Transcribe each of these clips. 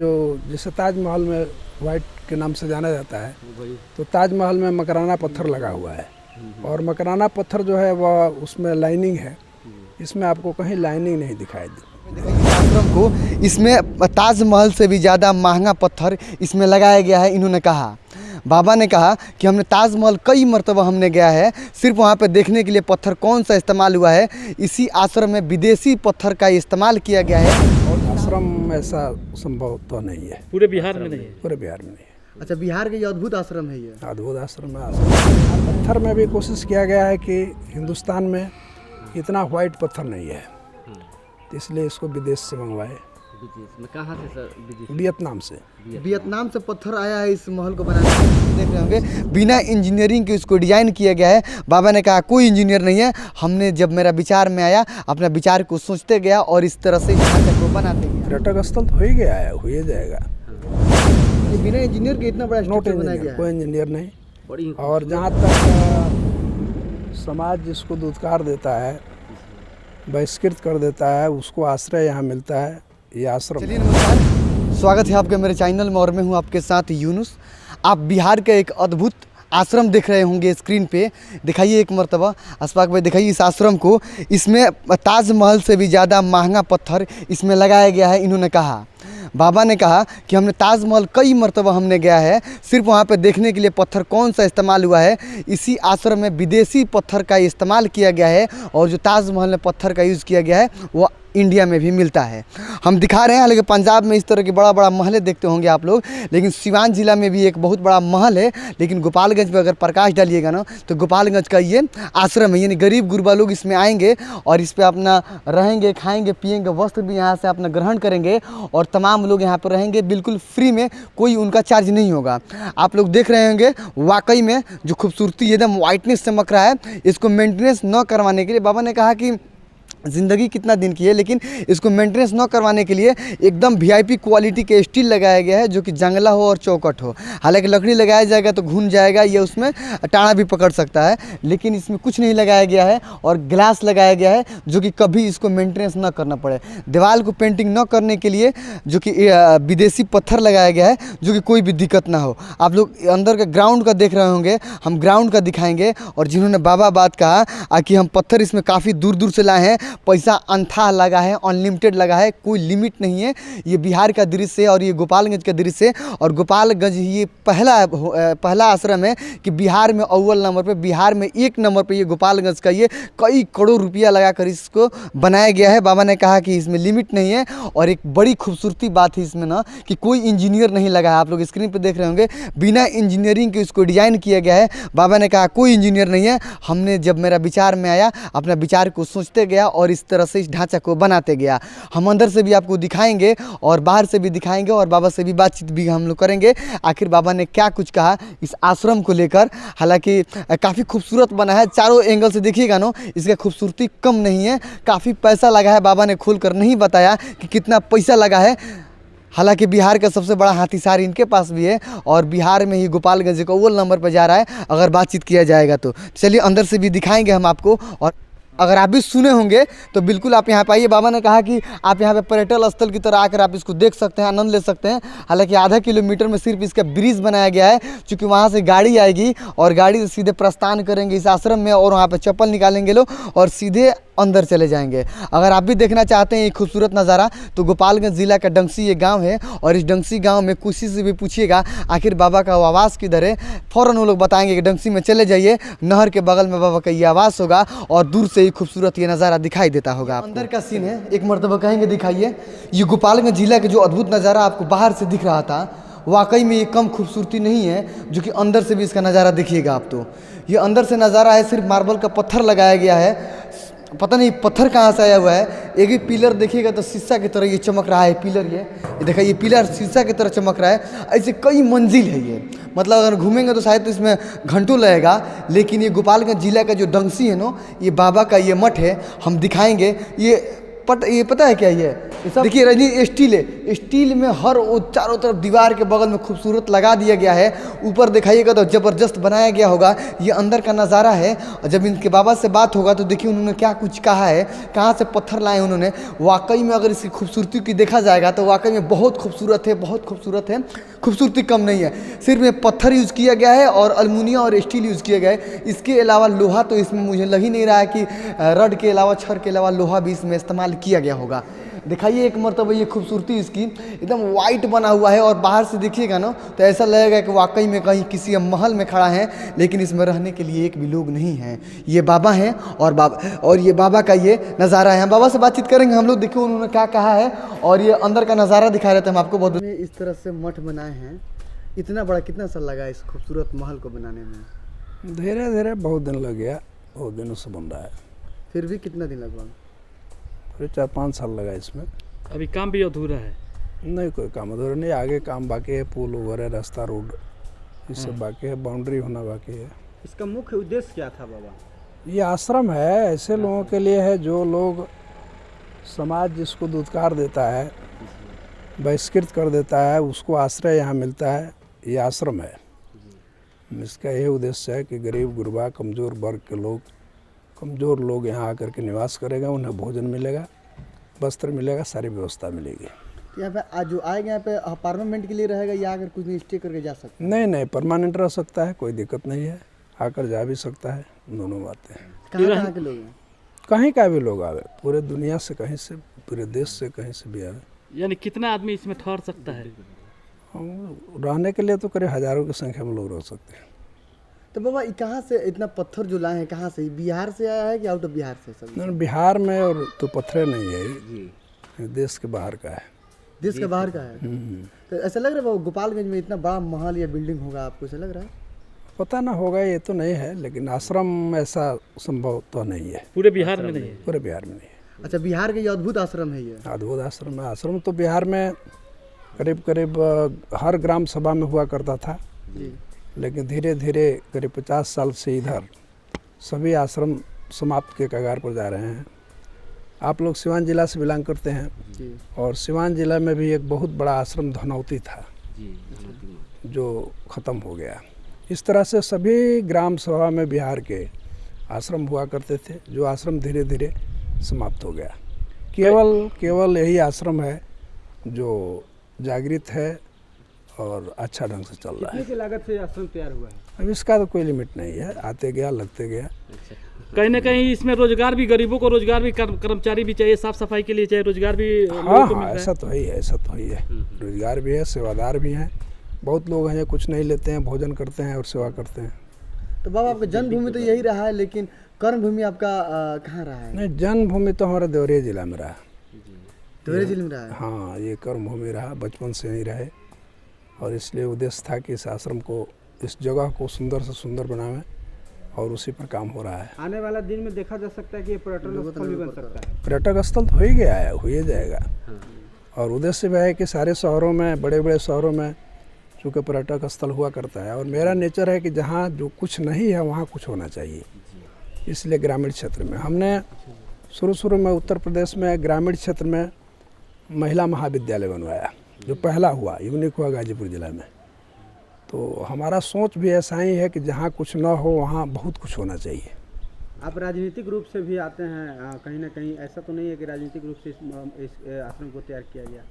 जो जैसे ताजमहल में वाइट के नाम से जाना जाता है, तो ताजमहल में मकराना पत्थर लगा हुआ है। और मकराना पत्थर जो है वह उसमें लाइनिंग है, इसमें आपको कहीं लाइनिंग नहीं दिखाई दी। आश्रम को इसमें ताजमहल से भी ज़्यादा महंगा पत्थर इसमें लगाया गया है। इन्होंने कहा, बाबा ने कहा कि हमने ताजमहल कई मरतबा हमने गया है, सिर्फ वहाँ पे देखने के लिए पत्थर कौन सा इस्तेमाल हुआ है, इसी आश्रम में विदेशी पत्थर का इस्तेमाल किया गया है। और आश्रम में ऐसा संभव तो नहीं है, पूरे बिहार में नहीं है। पूरे बिहार में नहीं है। अच्छा, बिहार का ये अद्भुत आश्रम है। ये अद्भुत आश्रम है। आश्रम पत्थर में भी कोशिश किया गया है कि हिंदुस्तान में इतना वाइट पत्थर नहीं है, तो इसलिए इसको विदेश से मंगवाए। में कहाँ से सर? वियतनाम से। वियतनाम से पत्थर आया है इस महल को बनाने के लिए। देख रहे होंगे बिना इंजीनियरिंग के इसको डिजाइन किया गया है। बाबा ने कहा कोई इंजीनियर नहीं है, हमने जब मेरा विचार में आया अपना विचार को सोचते गया और इस तरह से ढांचे को बनाते गया। पर्यटक स्थल तो हो ही गया है, हो ही जाएगा। ये बिना इंजीनियर के इतना बड़ा नोट स्ट्रक्चर बनाया इंजीनियर, गया कोई है। इंजीनियर नहीं। बड़ी और जहाँ तक समाज जिसको दुत्कार देता है, बहिष्कृत कर देता है, उसको आश्रय यहाँ मिलता है। ये आश्रम। चलिए नमस्कार, स्वागत है आपके मेरे चैनल में और मैं हूँ आपके साथ यूनुस। आप बिहार का एक अद्भुत आश्रम देख रहे होंगे स्क्रीन पे। दिखाइए एक मरतबा अशफाक भाई, दिखाइए इस आश्रम को। इसमें ताजमहल से भी ज़्यादा महंगा पत्थर इसमें लगाया गया है। इन्होंने कहा, बाबा ने कहा कि हमने ताजमहल कई मरतबा हमने गया है, सिर्फ वहाँ पे देखने के लिए पत्थर कौन सा इस्तेमाल हुआ है, इसी आश्रम में विदेशी पत्थर का इस्तेमाल किया गया है। और जो ताजमहल में पत्थर का यूज़ किया गया है वो इंडिया में भी मिलता है। हम दिखा रहे हैं, हालांकि पंजाब में इस तरह के बड़ा बड़ा महल देखते होंगे आप लोग, लेकिन सिवान जिला में भी एक बहुत बड़ा महल है। लेकिन गोपालगंज में अगर प्रकाश डालिएगा ना, तो गोपालगंज का ये आश्रम है। यानी गरीब गुरबा लोग इसमें आएंगे और इस पर अपना रहेंगे, खाएंगे, पिएंगे, वस्त्र भी यहाँ से अपना ग्रहण करेंगे और तमाम लोग यहाँ पर रहेंगे बिल्कुल फ्री में, कोई उनका चार्ज नहीं होगा। आप लोग देख रहे होंगे वाकई में जो खूबसूरती एकदम वाइटनेस चमक रहा है, इसको मेंटेनेंस न करवाने के लिए बाबा ने कहा कि ज़िंदगी कितना दिन की है, लेकिन इसको मेंटेनेंस न करवाने के लिए एकदम वीआईपी क्वालिटी के स्टील लगाया गया है, जो कि जंगला हो और चौकट हो। हालांकि लकड़ी लगाया जाएगा तो घुन जाएगा, ये उसमें टाणा भी पकड़ सकता है, लेकिन इसमें कुछ नहीं लगाया गया है। और ग्लास लगाया गया है जो कि कभी इसको मेंटेनेंस न करना पड़े। दीवार को पेंटिंग न करने के लिए जो कि विदेशी पत्थर लगाया गया है, जो कि कोई भी दिक्कत ना हो। आप लोग अंदर का ग्राउंड का देख रहे होंगे, हम ग्राउंड का दिखाएंगे। और जिन्होंने बाबा बात कहा कि हम पत्थर इसमें काफ़ी दूर दूर से लाए हैं, पैसा अनथा लगा है, अनलिमिटेड लगा है, कोई लिमिट नहीं है। ये बिहार का दृश्य है और ये गोपालगंज का दृश्य है। और गोपालगंज ये पहला आश्रम है कि बिहार में अव्वल नंबर पे, बिहार में 1 नंबर पे ये गोपालगंज का ये कई करोड़ रुपया लगाकर इसको बनाया गया है। बाबा ने कहा कि इसमें लिमिट नहीं है। और एक बड़ी खूबसूरती बात है इसमें ना, कि कोई इंजीनियर नहीं लगा है। आप लोग स्क्रीन पर देख रहे होंगे बिना इंजीनियरिंग के इसको डिजाइन किया गया है। बाबा ने कहा कोई इंजीनियर नहीं है, हमने जब मेरा विचार में आया अपना विचार को सोचते गया और इस तरह से इस ढांचा को बनाते गया। हम अंदर से भी आपको दिखाएंगे और बाहर से भी दिखाएंगे और बाबा से भी बातचीत भी हम लोग करेंगे, आखिर बाबा ने क्या कुछ कहा इस आश्रम को लेकर। हालांकि काफ़ी खूबसूरत बना है, चारों एंगल से देखिएगा ना, इसका खूबसूरती कम नहीं है। काफ़ी पैसा लगा है, बाबा ने खोलकर नहीं बताया कि कितना पैसा लगा है। हालांकि बिहार का सबसे बड़ा हाथीसार इनके पास भी है और बिहार में ही गोपालगंज को अव्वल नंबर पर जा रहा है अगर बातचीत किया जाएगा तो। चलिए अंदर से भी दिखाएंगे हम आपको। और अगर आप भी सुने होंगे तो बिल्कुल आप यहाँ पे आइए। बाबा ने कहा कि आप यहाँ पे पर्यटन स्थल की तरह आकर आप इसको देख सकते हैं, आनंद ले सकते हैं। हालांकि आधा किलोमीटर में सिर्फ इसका ब्रिज बनाया गया है, क्योंकि वहाँ से गाड़ी आएगी और गाड़ी से सीधे प्रस्थान करेंगे इस आश्रम में और वहाँ पे चप्पल निकालेंगे लोग और सीधे अंदर चले जाएंगे। अगर आप भी देखना चाहते हैं ये खूबसूरत नज़ारा, तो गोपालगंज ज़िला का डंगसी ये गांव है। और इस डंगसी गांव में किसी से भी पूछिएगा आखिर बाबा का आवास किधर है, फ़ौरन वो लोग बताएंगे कि डंगसी में चले जाइए, नहर के बगल में बाबा का ये आवास होगा और दूर से ही खूबसूरत ये नज़ारा दिखाई देता होगा। अंदर का सीन है, एक मरतबा कहेंगे दिखाइए। ये गोपालगंज जिला का जो अद्भुत नज़ारा आपको बाहर से दिख रहा था, वाकई में ये कम खूबसूरती नहीं है, जो कि अंदर से भी इसका नज़ारा देखिएगा आप। तो ये अंदर से नज़ारा है, सिर्फ मार्बल का पत्थर लगाया गया है। पता नहीं पत्थर कहाँ से आया हुआ है। एक ही पिलर देखिएगा तो शीशा की तरह ये चमक रहा है। पिलर ये देखा, ये पिलर शीशा की तरह चमक रहा है। ऐसे कई मंजिल है ये, मतलब अगर घूमेंगे तो शायद तो इसमें घंटों लगेगा। लेकिन ये गोपालगंज जिला का जो डंगसी है ना, ये बाबा का ये मठ है, हम दिखाएंगे। ये ये पता है क्या ये सब देखिए रजनी स्टील है, स्टील में हर वो चारों तरफ दीवार के बगल में खूबसूरत लगा दिया गया है। ऊपर दिखाइएगा तो जबरदस्त बनाया गया होगा। ये अंदर का नज़ारा है। और जब इनके बाबा से बात होगा तो देखिए उन्होंने क्या कुछ कहा है, कहाँ से पत्थर लाए उन्होंने। वाकई में अगर इसकी खूबसूरती की देखा जाएगा तो वाकई में बहुत खूबसूरत है, बहुत खूबसूरत है। खूबसूरती कम नहीं है, सिर्फ में पत्थर यूज़ किया गया है और अल्मुनियम और स्टील यूज़ किया गया है। इसके अलावा लोहा तो इसमें मुझे लग ही नहीं रहा है कि रड के अलावा, छड़ के अलावा लोहा भी इसमें इस्तेमाल किया गया होगा। दिखाइए एक मरतबा ये खूबसूरती इसकी, एकदम वाइट बना हुआ है। और बाहर से देखिएगा ना तो ऐसा लगेगा कि वाकई में कहीं किसी महल में खड़ा है, लेकिन इसमें रहने के लिए एक भी लोग नहीं हैं। ये बाबा हैं और ये बाबा का ये नज़ारा है। हम बाबा से बातचीत करेंगे हम लोग, देखिए उन्होंने क्या कहा है और ये अंदर का नज़ारा दिखा रहे थे हम आपको। बहुत इस तरह से मठ बनाए हैं, इतना बड़ा कितना साल लगा इस खूबसूरत महल को बनाने में? धीरे धीरे बहुत दिन लग गया, बहुत दिनों से बन रहा है। फिर भी कितना दिन लगभग? फिर 4-5 साल लगा इसमें। अभी काम भी अधूरा है? नहीं, कोई काम अधूरा नहीं, आगे काम बाकी है। पुल वगैरह, रास्ता, रोड, ये सब बाकी है। बाउंड्री होना बाकी है। इसका मुख्य उद्देश्य क्या था बाबा? ये आश्रम है, ऐसे लोगों के लिए है जो लोग, समाज जिसको दुत्कार देता है, बहिष्कृत कर देता है, उसको आश्रय यहाँ मिलता है। ये आश्रम है। इसका यही उद्देश्य है कि गरीब गुरबा कमज़ोर वर्ग के लोग, कमज़ोर लोग यहाँ आकर के निवास करेगा, उन्हें भोजन मिलेगा, वस्त्र मिलेगा, सारी व्यवस्था मिलेगी। यहाँ पे आज जो आएगा यहाँ पे परमानेंट के लिए रहेगा या अगर कुछ नहीं स्टे करके जा सकते? नहीं, परमानेंट रह सकता है, कोई दिक्कत नहीं है। आकर जा भी सकता है, दोनों बातें हैं। कहाँ के लोग हैं? कहीं का भी लोग आवे, पूरे दुनिया से, कहीं से, पूरे देश से, कहीं से भी आवे। यानी कितना आदमी इसमें ठहर सकता है? रहने के लिए तो करीब हज़ारों की संख्या में लोग रह सकते हैं। तो बाबा ये कहाँ से इतना पत्थर जो लाए हैं, कहाँ से? बिहार से आया है कि आउट ऑफ बिहार से सब? नहीं, बिहार में और तो पत्थर नहीं है, ये देश के बाहर का है। देश के बाहर का है? तो ऐसा लग रहा है बाबा गोपालगंज में इतना बड़ा महल या बिल्डिंग होगा, आपको ऐसा लग रहा है? पता ना होगा, ये तो नहीं है, लेकिन आश्रम ऐसा संभव तो नहीं है। पूरे बिहार में नहीं है? पूरे बिहार में नहीं है। अच्छा, बिहार का ये अद्भुत आश्रम है? ये अद्भुत आश्रम है। आश्रम तो बिहार में करीब हर ग्राम सभा में हुआ करता था जी। लेकिन धीरे धीरे करीब 50 साल से इधर सभी आश्रम समाप्त के कगार पर जा रहे हैं। आप लोग सिवान जिला से बिलोंग करते हैं जी। और सिवान जिला में भी एक बहुत बड़ा आश्रम धनौती था जो ख़त्म हो गया। इस तरह से सभी ग्राम सभा में बिहार के आश्रम हुआ करते थे, जो आश्रम धीरे धीरे समाप्त हो गया। केवल यही आश्रम है जो जागृत है और अच्छा ढंग से चल रहा है। कितने की लागत से आश्रम तैयार हुआ है? अब इसका तो कोई लिमिट नहीं है, आते गया लगते गया। कहीं ना कहीं इसमें रोजगार भी, गरीबों को रोजगार भी, कर्मचारी भी चाहिए, साफ सफाई के लिए चाहिए रोजगार भी। हाँ, ऐसा तो ही है, ऐसा तो ही है। रोजगार भी है, सेवादार भी हैं, बहुत लोग हैं कुछ नहीं लेते हैं, भोजन करते हैं और सेवा करते हैं। तो बाबा आपका जन्मभूमि तो यही रहा है, लेकिन कर्मभूमि आपका कहाँ रहा है? नहीं, जन्मभूमि तो हमारा देवरिया जिला में रहा। देवरिया जिले में रहा है? हाँ, ये कर्मभूमि रहा, बचपन से यहीं रहे और इसलिए उद्देश्य था कि इस आश्रम को, इस जगह को सुंदर से सुंदर बनावें और उसी पर काम हो रहा है। आने वाला दिन में देखा जा सकता है कि ये पर्यटन स्थल भी बन सकता है। पर्यटक स्थल तो हो ही गया है, हो ही जाएगा। और उद्देश्य वह है कि सारे शहरों में, बड़े बड़े शहरों में चूँकि पर्यटक स्थल हुआ करता है और मेरा नेचर है कि जहाँ जो कुछ नहीं है वहाँ कुछ होना चाहिए। इसलिए ग्रामीण क्षेत्र में हमने शुरू में उत्तर प्रदेश में ग्रामीण क्षेत्र में महिला महाविद्यालय बनवाया, जो पहला हुआ, यूनिक हुआ गाजीपुर जिला में। तो हमारा सोच भी ऐसा ही है कि जहाँ कुछ ना हो वहाँ बहुत कुछ होना चाहिए। आप राजनीतिक रूप से भी आते हैं, कहीं ना कहीं ऐसा तो नहीं है कि राजनीतिक रूप से इस आश्रम को तैयार किया गया?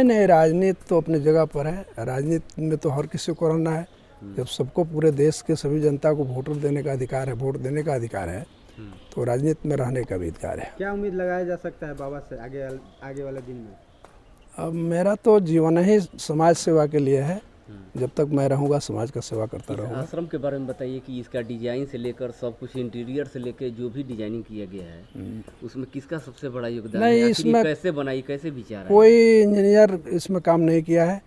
नहीं, राजनीति तो अपनी जगह पर है। राजनीति में तो हर किसी को रहना है। जब सबको, पूरे देश के सभी जनता को वोट देने का अधिकार है, वोट देने का अधिकार है, तो राजनीति में रहने का भी अधिकार है। क्या उम्मीद लगाया जा सकता है बाबा से आगे वाले दिन में? अब मेरा तो जीवन ही समाज सेवा के लिए है। जब तक मैं रहूँगा समाज का सेवा करता रहूँगा। आश्रम के बारे में बताइए कि इसका डिजाइन से लेकर सब कुछ, इंटीरियर से लेकर जो भी डिजाइनिंग किया गया है, उसमें किसका सबसे बड़ा योगदान है? इसमें कैसे बनाई, कैसे विचार है? कोई इंजीनियर इसमें काम नहीं किया है।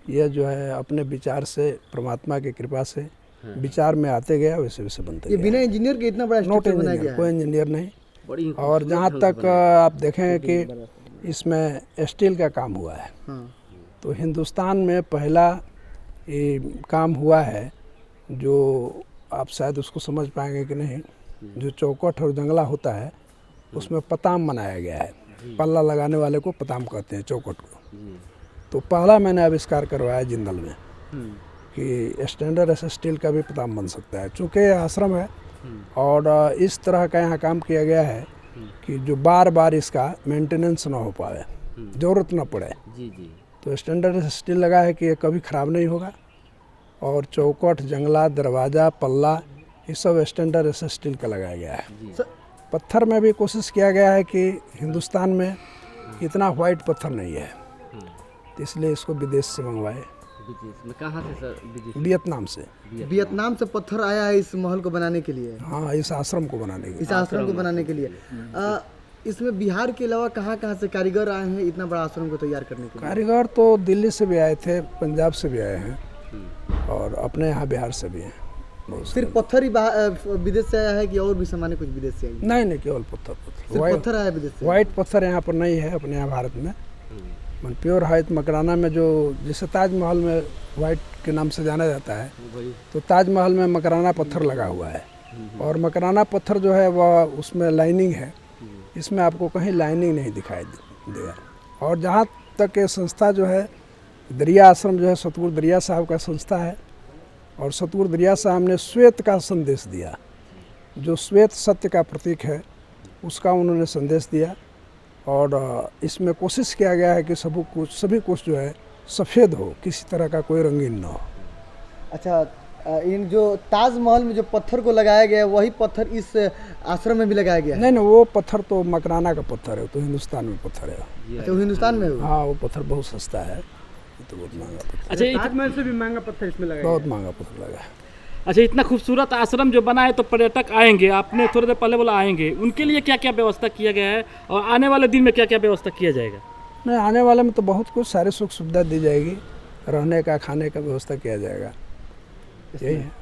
यह जो है अपने विचार से, परमात्मा की कृपा से विचार में आते गया, वैसे वैसे बनते गया। बिना इंजीनियर के इतना बड़ा नॉट इंजीनियर, कोई इंजीनियर नहीं। और जहाँ तक आप देखें कि इसमें स्टील का काम हुआ है, तो हिंदुस्तान में पहला ये काम हुआ है जो, आप शायद उसको समझ पाएंगे कि नहीं, जो चौखट और जंगला होता है उसमें पताम बनाया गया है। पल्ला लगाने वाले को पताम कहते हैं, चौखट को। जी। तो पहला मैंने आविष्कार करवाया जिंदल में हम्म, कि स्टैंडर्ड ऐसे स्टील का भी पताम बन सकता है। चूँकि ये आश्रम है हम्म, और इस तरह का यहाँ काम किया गया है कि जो बार बार इसका मेंटेनेंस ना हो पाए, ज़रूरत ना पड़े, जी जी। तो स्टैंडर्ड स्टील लगा है कि ये कभी ख़राब नहीं होगा। और चौखट, जंगला, दरवाज़ा, पल्ला, ये सब स्टैंडर्ड ऐसे स्टील का लगाया गया है। सर, पत्थर में भी कोशिश किया गया है कि हिंदुस्तान में इतना वाइट पत्थर नहीं है, तो इसलिए इसको विदेश से मंगवाए, विदेश में कहाँ से सर? विदेश वियतनाम से। वियतनाम से पत्थर आया है इस महल को बनाने के लिए, हाँ, इस आश्रम को बनाने के इस आश्रम को बनाने के लिए। इसमें बिहार के अलावा कहाँ कहाँ से कारीगर आए हैं इतना बड़ा आश्रम को तैयार करने के लिए? कारीगर तो दिल्ली से भी आए थे, पंजाब से भी आए हैं और अपने यहाँ बिहार से भी हैं बहुत से। सिर्फ पत्थर ही विदेश से आया है कि और भी सामान कुछ विदेश से आई है? नहीं नहीं, केवल पत्थर सिर्फ पत्थर। पत्थर आया विदेश से? वाइट पत्थर यहाँ पर नहीं है अपने यहाँ भारत में। मन प्योर हाइट मकराना में जो जैसे ताजमहल में वाइट के नाम से जाना जाता है, वही। तो ताजमहल में मकराना पत्थर लगा हुआ है। और मकराना पत्थर जो है वह उसमें लाइनिंग है, इसमें आपको कहीं लाइनिंग नहीं दिखाई देगा। और जहाँ तक ये संस्था जो है दरिया आश्रम जो है सतगुरु दरिया साहब का संस्था है, और सतगुरु दरिया साहब ने श्वेत का संदेश दिया, जो श्वेत सत्य का प्रतीक है उसका उन्होंने संदेश दिया। और इसमें कोशिश किया गया है कि सभी कुछ जो है सफ़ेद हो, किसी तरह का कोई रंगीन ना हो। अच्छा, इन जो ताजमहल में जो पत्थर को लगाया गया है वही पत्थर इस आश्रम में भी लगाया गया है? नहीं नहीं, वो पत्थर तो मकराना का पत्थर है, तो हिंदुस्तान में पत्थर है। अच्छा, वो हिंदुस्तान में है? हाँ, वो पत्थर बहुत सस्ता है, ये तो बहुत महंगा पत्थर, अच्छा, ताजमहल से भी महंगा पत्थर इसमें लगाया बहुत महंगा पत्थर लगा है। अच्छा, इतना खूबसूरत आश्रम जो बना है तो पर्यटक आएंगे, आपने थोड़ी देर पहले बोला आएंगे, उनके लिए क्या क्या व्यवस्था किया गया है और आने वाले दिन में क्या क्या व्यवस्था किया जाएगा? नहीं, आने वाले में तो बहुत कुछ सारे सुख सुविधा दी जाएगी, रहने का, खाने का व्यवस्था किया जाएगा, यही है।